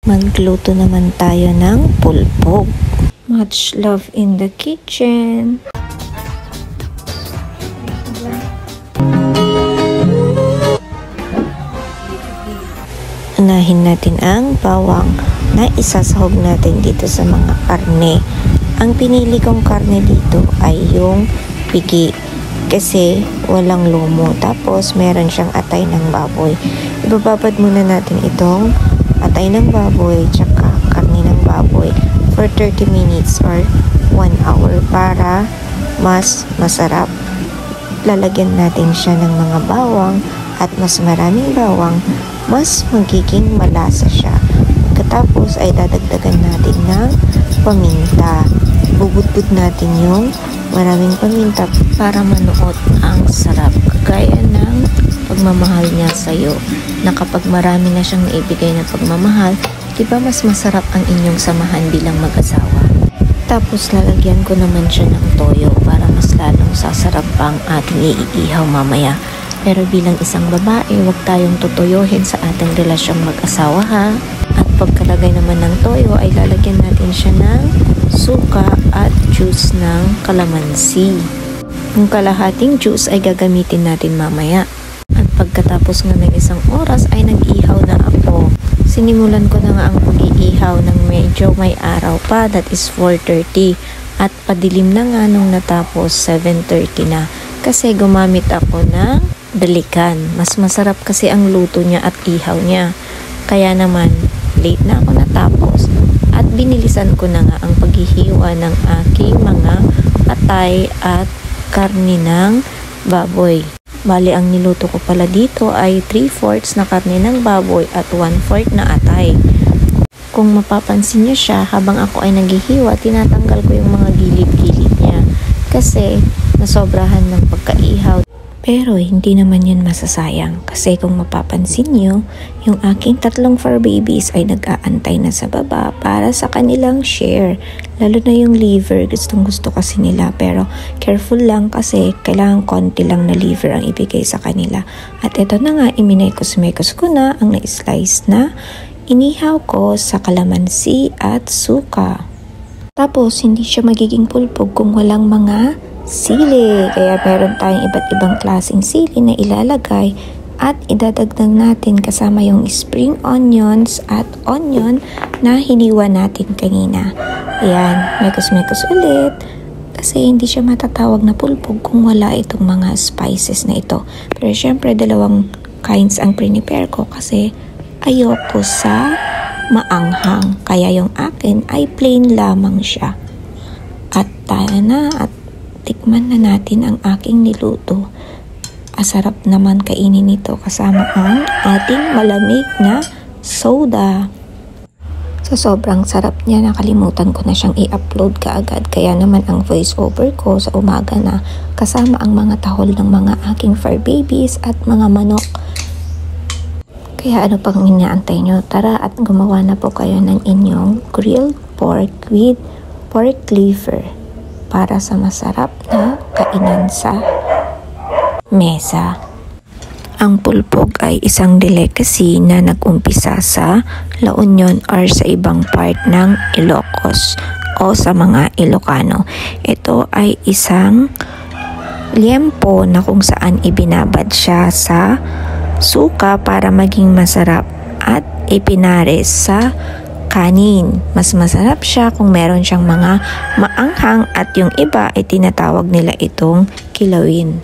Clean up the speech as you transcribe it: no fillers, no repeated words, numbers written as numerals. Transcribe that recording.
Magluto naman tayo ng pulpog. Much love in the kitchen. Unahin natin ang bawang na isasahog natin dito sa mga karne. Ang pinili kong karne dito ay yung pigi kasi walang lumo, tapos meron siyang atay ng baboy. Ibababad muna natin itong atay ng baboy tsaka karne ng baboy for 30 minutes or 1 hour para mas masarap. Lalagyan natin siya ng mga bawang at mas maraming bawang, mas magiging malasa siya. Pagkatapos ay dadagdagan natin ng paminta. Bubudbud natin yung maraming paminta para manuot ang sarap. Kagaya ng pagmamahal niya sa'yo, na kapag marami na siyang naibigay na pagmamahal, diba mas masarap ang inyong samahan bilang mag-asawa. Tapos lalagyan ko naman siya ng toyo para mas lalong sasarap ang ating iihaw mamaya. Pero bilang isang babae, huwag tayong tutuyohin sa ating relasyong mag-asawa ha. At pagkalagay naman ng toyo ay lalagyan natin siya ng suka at juice ng kalamansi. Yung kalahating juice ay gagamitin natin mamaya. At pagkatapos nga ng isang oras ay nag-ihaw na ako. Sinimulan ko na nga ang pag-iihaw ng medyo may araw pa, that is 4:30. At padilim na nga nung natapos 7:30 na. Kasi gumamit ako ng balikan. Mas masarap kasi ang luto niya at ihaw niya. Kaya naman, late na ako natapos. At binilisan ko na nga ang paghihiwa ng aking mga atay at karne ng baboy. Bali, ang niluto ko pala dito ay 3/4 na karne ng baboy at 1/4 na atay. Kung mapapansin niyo siya, habang ako ay naghihiwa, tinatanggal ko yung mga gilid-gilid niya. Kasi nasobrahan ng pagkaihaw. Pero hindi naman yan masasayang kasi kung mapapansin nyo, yung aking 3 fur babies ay nag-aantay na sa baba para sa kanilang share. Lalo na yung liver, gustong gusto kasi nila, pero careful lang kasi kailangan konti lang na liver ang ibigay sa kanila. At ito na nga, iminekos-mekos ko na ang na-slice na inihaw ko sa kalamansi at suka. Tapos hindi siya magiging pulpog kung walang mga sili, kaya meron tayong iba't ibang klaseng sili na ilalagay at idadagdag natin kasama yung spring onions at onion na hiniwa natin kanina. Ayan, mekos-mekos ulit kasi hindi siya matatawag na pulpog kung wala itong mga spices na ito. Pero syempre 2 kinds ang prepare ko kasi ayoko sa maanghang, kaya yung akin ay plain lamang siya. At tayo na at tikman na natin ang aking niluto. Asarap naman kainin nito kasama ang ating malamig na soda. Sa sobrang sarap niya, nakalimutan ko na siyang i-upload kaagad. Kaya naman ang voice over ko sa umaga na kasama ang mga tahol ng mga aking fur babies at mga manok. Kaya ano pang inaantay nyo? Tara at gumawa na po kayo ng inyong grilled pork with pork liver para sa masarap na kainan sa mesa. Ang pulpog ay isang delicacy na nag-umpisa sa La Union or sa ibang part ng Ilocos o sa mga Ilocano. Ito ay isang liempo na kung saan ibinabad siya sa suka para maging masarap at ipinares sa kanin. Mas masarap siya kung meron siyang mga maanghang at yung iba ay tinatawag nila itong kilawin.